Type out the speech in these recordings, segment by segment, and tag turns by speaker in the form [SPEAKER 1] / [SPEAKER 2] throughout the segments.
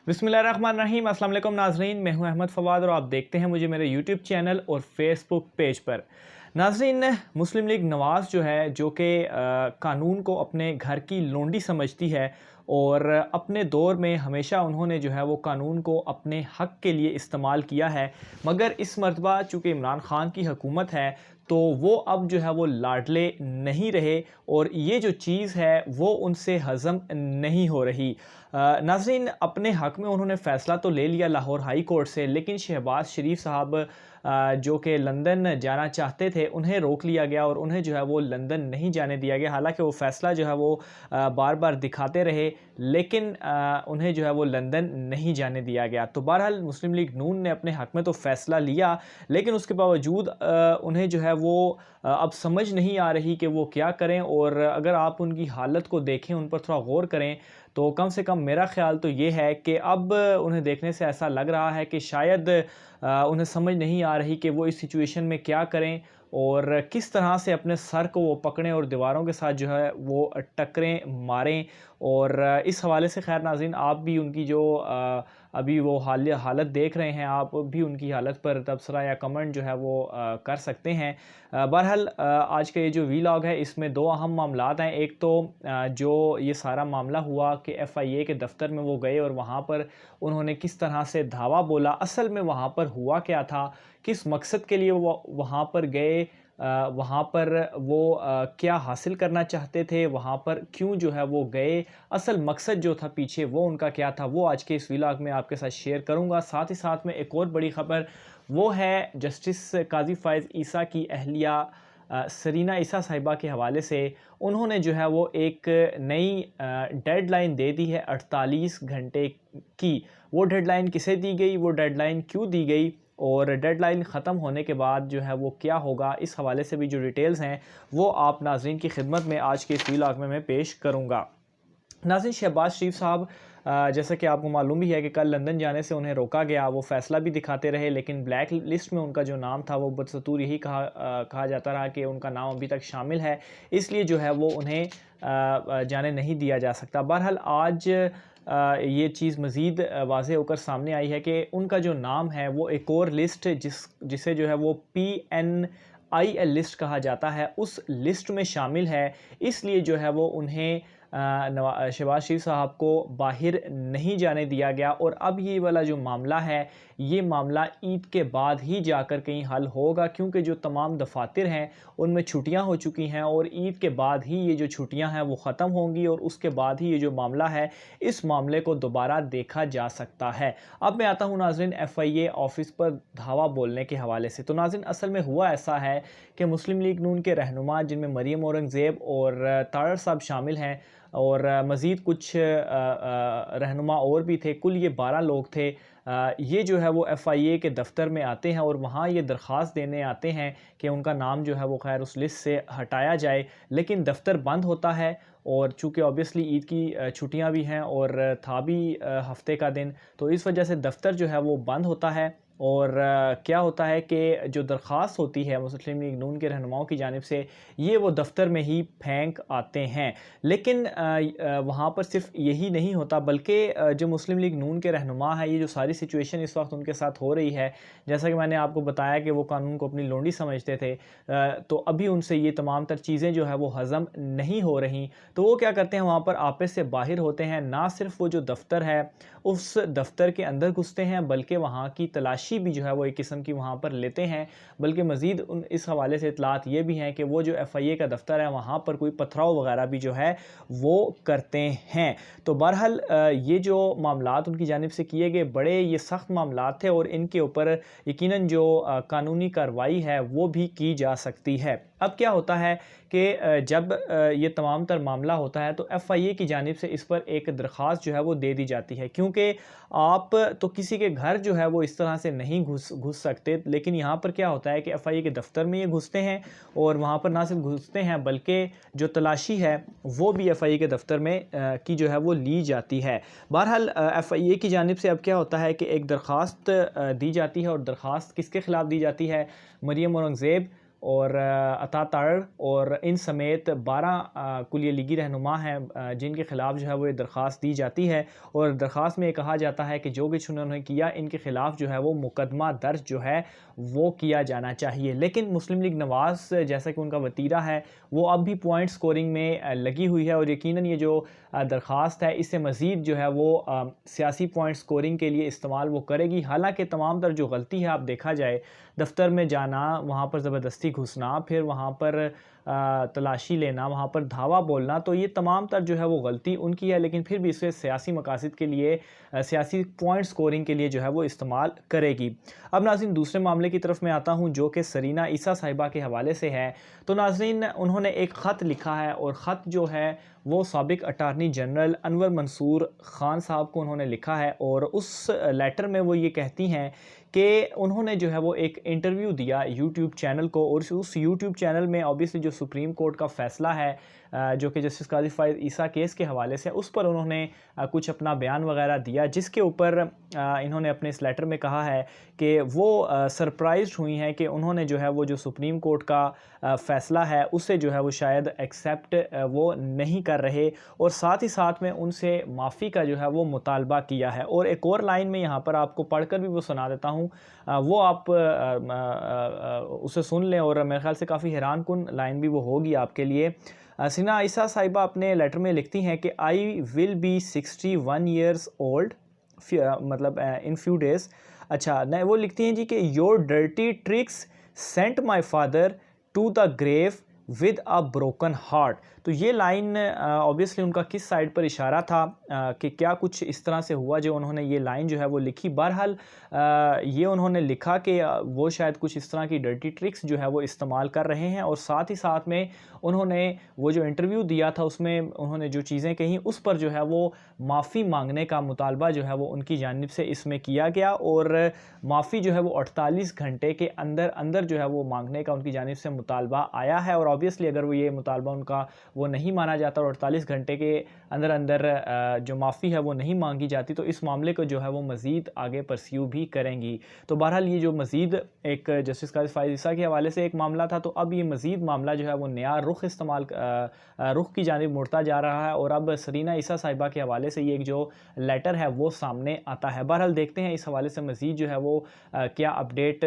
[SPEAKER 1] बिस्मिल्लाहिर्रहमानिर्रहीम। अस्सलाम वालेकुम नाज़रीन, मैं हूं अहमद फवाद और आप देखते हैं मुझे मेरे यूट्यूब चैनल और फेसबुक पेज पर। नाज़रीन, मुस्लिम लीग नवाज़ जो है, जो कि कानून को अपने घर की लोंडी समझती है और अपने दौर में हमेशा उन्होंने जो है वो कानून को अपने हक़ के लिए इस्तेमाल किया है, मगर इस मरतबा चूँकि इमरान ख़ान की हुकूमत है तो वो अब जो है वो लाडले नहीं रहे और ये जो चीज़ है वो उनसे हज़म नहीं हो रही। नाज़रीन, अपने हक़ में उन्होंने फ़ैसला तो ले लिया लाहौर हाई कोर्ट से, लेकिन शहबाज शरीफ साहब जो कि लंदन जाना चाहते थे, उन्हें रोक लिया गया और उन्हें जो है वो लंदन नहीं जाने दिया गया। हालाँकि वो फ़ैसला जो है वो बार बार दिखाते रहे, लेकिन उन्हें जो है वो लंदन नहीं जाने दिया गया। तो बहरहाल मुस्लिम लीग नून ने अपने हक़ में तो फ़ैसला लिया, लेकिन उसके बावजूद उन्हें जो है वो अब समझ नहीं आ रही कि वो क्या करें। और अगर आप उनकी हालत को देखें, उन पर थोड़ा गौर करें, तो कम से कम मेरा ख़्याल तो ये है कि अब उन्हें देखने से ऐसा लग रहा है कि शायद उन्हें समझ नहीं आ रही कि वो इस सिचुएशन में क्या करें और किस तरह से अपने सर को वो पकड़ें और दीवारों के साथ जो है वो टक्करें मारें। और इस हवाले से खैर नाज़रीन, आप भी उनकी जो अभी वो हालत देख रहे हैं, आप भी उनकी हालत पर तबसरा या कमेंट जो है वो कर सकते हैं। बहरहाल आज का ये जो वीलॉग है, इसमें दो अहम मामलात हैं। एक तो जो ये सारा मामला हुआ कि FIA के दफ्तर में वो गए और वहाँ पर उन्होंने किस तरह से धावा बोला, असल में वहाँ पर हुआ क्या था, किस मकसद के लिए वो वहाँ पर गए, वहाँ पर वो क्या हासिल करना चाहते थे, वहाँ पर क्यों जो है वो गए, असल मकसद जो था पीछे वो उनका क्या था, वो आज के इस व्लॉग में आपके साथ शेयर करूँगा। साथ ही साथ में एक और बड़ी ख़बर वो है जस्टिस काज़ी फ़ाइज़ ईसा की अहलिया सरीना ईसा साहिबा के हवाले से। उन्होंने जो है वो एक नई डेडलाइन दे दी है 48 घंटे की। वो डेडलाइन किसे दी गई, वो डेडलाइन क्यों दी गई और डेडलाइन ख़त्म होने के बाद जो है वो क्या होगा, इस हवाले से भी जो डिटेल्स हैं वो आप नाज़रीन की खिदमत में आज के इस व्लॉग में मैं पेश करूँगा। नाज़रीन, शहबाज शरीफ साहब जैसा कि आपको मालूम भी है कि कल लंदन जाने से उन्हें रोका गया। वो फ़ैसला भी दिखाते रहे, लेकिन ब्लैक लिस्ट में उनका जो नाम था वो बदस्तूर यही कहा जाता रहा कि उनका नाम अभी तक शामिल है, इसलिए जो है वो उन्हें जाने नहीं दिया जा सकता। बहरहाल आज ये चीज़ मज़ीद वाज़ेह होकर सामने आई है कि उनका जो नाम है वो एक और लिस्ट जिसे जो है वो PNIL लिस्ट कहा जाता है, उस लिस्ट में शामिल है। इसलिए जो है वो उन्हें शहबाज शरीफ साहब को बाहर नहीं जाने दिया गया। और अब ये वाला जो मामला है, ये मामला ईद के बाद ही जाकर कहीं हल होगा, क्योंकि जो तमाम दफातर हैं उनमें छुट्टियां हो चुकी हैं और ईद के बाद ही ये जो छुट्टियां हैं वो ख़त्म होंगी और उसके बाद ही ये जो मामला है, इस मामले को दोबारा देखा जा सकता है। अब मैं आता हूँ नाज़रीन FIA ऑफिस पर धावा बोलने के हवाले से। तो नाज़रीन, असल में हुआ ऐसा है कि मुस्लिम लीग नून के रहनुमा, जिनमें मरीम औरंगज़ेब और तारड़ साहब शामिल हैं और मज़ीद कुछ रहनुमा और भी थे, कुल ये 12 लोग थे। ये जो है वो FIA के दफ़्तर में आते हैं और वहाँ ये दरख्वास्त देने आते हैं कि उनका नाम जो है वो खैर उस लिस्ट से हटाया जाए, लेकिन दफ़्तर बंद होता है। और चूँकि ऑब्वियसली ईद की छुट्टियाँ भी हैं और था भी हफ़्ते का दिन, तो इस वजह से दफ़्तर जो है वो बंद होता है। और क्या होता है कि जो दरख्वास्त होती है मुस्लिम लीग नून के रहनुमाओं की जानिब से, ये वो दफ़्तर में ही फेंक आते हैं। लेकिन वहाँ पर सिर्फ यही नहीं होता, बल्कि जो मुस्लिम लीग नून के रहनुमा है, ये जो सारी सिचुएशन इस वक्त उनके साथ हो रही है, जैसा कि मैंने आपको बताया कि वो कानून को अपनी लोंडी समझते थे, तो अभी उनसे ये तमाम तर चीज़ें जो है वो हज़म नहीं हो रही। तो वो क्या करते हैं, वहाँ पर आपे से बाहर होते हैं। ना सिर्फ वो जो दफ़्तर है उस दफ़्तर के अंदर घुसते हैं, बल्कि वहाँ की तलाशी भी जो है वो एक किस्म की वहाँ पर लेते हैं। बल्कि मज़ीद उन इस हवाले से इतलात ये भी हैं कि वो जो FIA का दफ़्तर है, वहाँ पर कोई पथराव वगैरह भी जो है वो करते हैं। तो बहरहाल ये जो मामलात उनकी जानिब से किए गए, बड़े ये सख्त मामलात थे और इनके ऊपर यकीनन जो कानूनी कार्रवाई है वो भी की जा सकती है। अब क्या होता है कि जब ये तमाम तर मामला होता है तो FIA की जानिब से इस पर एक दरख्वास्त जो है वो दे दी जाती है, क्योंकि आप तो किसी के घर जो है वो इस तरह से नहीं घुस सकते। लेकिन यहाँ पर क्या होता है कि FIA के दफ़्तर में ये घुसते हैं और वहाँ पर ना सिर्फ घुसते हैं, बल्कि जो तलाशी है वो भी FIA के दफ़्तर में की जो है वो ली जाती है। बहरहाल FIA की जानिब से अब क्या होता है कि एक दरख्वास्त दी जाती है, और दरख्वास्त किसके ख़िलाफ़ दी जाती है, मरीम औरंगज़ेब اور عطا تارڑ اور ان سمیت 12 کلیہ لیگی رہنما ہیں جن کے خلاف جو ہے وہ یہ درخواست دی جاتی ہے، اور درخواست میں یہ کہا جاتا ہے کہ جو کچھ انہوں نے کیا ان کے خلاف جو ہے وہ مقدمہ درج جو ہے وہ کیا جانا چاہیے۔ لیکن مسلم لیگ نواز جیسا کہ ان کا وتیرہ ہے وہ اب بھی پوائنٹ سکورنگ میں لگی ہوئی ہے، اور یقیناً یہ جو درخواست ہے اس سے مزید جو ہے وہ سیاسی پوائنٹ سکورنگ کے لیے استعمال وہ کرے گی۔ حالانکہ تمام تر جو غلطی ہے آپ دیکھا جائے، دفتر میں جانا، وہاں پر زبردستی گھسنا، پھر وہاں پر تلاشی لینا، وہاں پر دھاوا بولنا، تو یہ تمام تر جو ہے وہ غلطی ان کی ہے، لیکن پھر بھی اسے سیاسی مقاصد کے لیے، سیاسی پوائنٹ سکورنگ کے لیے جو ہے وہ استعمال کرے گی۔ اب ناظرین دوسرے معاملے کی طرف میں آتا ہوں جو کہ سرینہ عیسیٰ صاحبہ کے حوالے سے ہے۔ تو ناظرین انہوں نے ایک خط لکھا ہے، اور خط جو ہے وہ سابق اٹارنی جنرل انور منصور خان صاحب کو انہوں نے لکھا ہے، اور اس لیٹر میں وہ یہ کہتی ہیں کہ انہوں نے جو ہے وہ ایک انٹرویو دیا یوٹیوب چینل کو، اور اس یوٹیوب چینل میں آبویسلی جو سپریم کورٹ کا فیصلہ ہے جو کہ جسٹس قاضی فائز عیسیٰ کیس کے حوالے سے، اس پر انہوں نے کچھ اپنا بیان وغیرہ دیا، جس کے اوپر انہوں نے اپنے اس لیٹر میں کہا ہے کہ وہ سرپرائزڈ ہوئی ہیں کہ انہوں نے جو ہے وہ جو سپریم کورٹ کا فیصلہ ہے اسے جو ہے وہ شاید ایکسیپٹ وہ نہیں کر رہے، اور ساتھ ہی ساتھ میں ان سے معافی کا جو ہے وہ مطالبہ کیا ہے۔ اور ایک اور لائن میں یہاں پر آپ کو پڑھ کر بھی وہ سنا دیتا ہوں، وہ آپ اسے سن لیں، اور میرے خیال سے کافی حیران کن لائن بھی وہ ہوگی آپ کے لیے۔ سرینہ عیسیٰ صاحبہ اپنے لیٹر میں لکھتی ہیں کہ آئی ول بی 61 ایئرس اولڈ، مطلب ان فیو ڈیز۔ اچھا وہ لکھتی ہیں جی کہ your dirty tricks sent my father to the grave with a broken heart. تو یہ لائن obviously ان کا کس سائڈ پر اشارہ تھا کہ کیا کچھ اس طرح سے ہوا جو انہوں نے یہ لائن جو ہے وہ لکھی۔ بہرحال یہ انہوں نے لکھا کہ وہ شاید کچھ اس طرح کی ڈرٹی ٹرکس جو ہے وہ استعمال کر رہے ہیں، اور ساتھ ہی ساتھ میں انہوں نے وہ جو انٹرویو دیا تھا اس میں انہوں نے جو چیزیں کہیں اس پر جو ہے وہ معافی مانگنے کا مطالبہ جو ہے وہ ان کی جانب سے اس میں کیا گیا، اور معافی جو ہے وہ 48 گھنٹے کے اندر اندر جو ہے وہ مانگنے کا ان کی جانب سے مطالبہ آیا ہے۔ اور obviously اگر وہ یہ مطالبہ ان کا وہ نہیں مانا جاتا اور 48 گھنٹے کے اندر اندر جو معافی ہے وہ نہیں مانگی جاتی، تو اس معاملے کو جو ہے وہ مزید آگے پرسیو بھی کریں گی۔ تو بہرحال یہ جو مزید ایک جسٹس قاضی فائز عیسیٰ کے حوالے سے ایک معاملہ تھا، تو اب یہ مزید معاملہ جو ہے وہ نیا رخ کی جانب مڑتا جا رہا ہے، اور اب سرینہ عیسیٰ صاحبہ کے حوالے سے یہ ایک جو لیٹر ہے وہ سامنے آتا ہے۔ بہرحال دیکھتے ہیں اس حوالے سے مزید جو ہے وہ کیا اپڈیٹ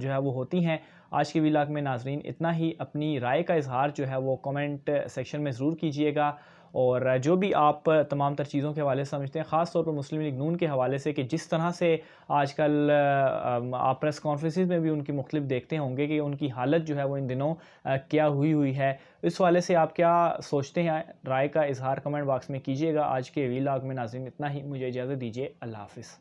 [SPEAKER 1] جو ہے وہ ہوتی ہیں۔ آج کے ویلاگ میں ناظرین اتنا ہی، اپنی رائے کا اظہار جو ہے وہ کمنٹ سیکشن میں ضرور کیجئے گا، اور جو بھی آپ تمام تر چیزوں کے حوالے سے سمجھتے ہیں، خاص طور پر مسلم لیگ نون کے حوالے سے کہ جس طرح سے آج کل آپ پریس کانفرنسز میں بھی ان کی مختلف دیکھتے ہوں گے کہ ان کی حالت جو ہے وہ ان دنوں کیا ہوئی ہے، اس حوالے سے آپ کیا سوچتے ہیں، رائے کا اظہار کمنٹ باکس میں کیجئے گا۔ آج کے ویلاگ میں ناظرین اتنا ہی، مجھے اجازت دیجیے، اللہ حافظ۔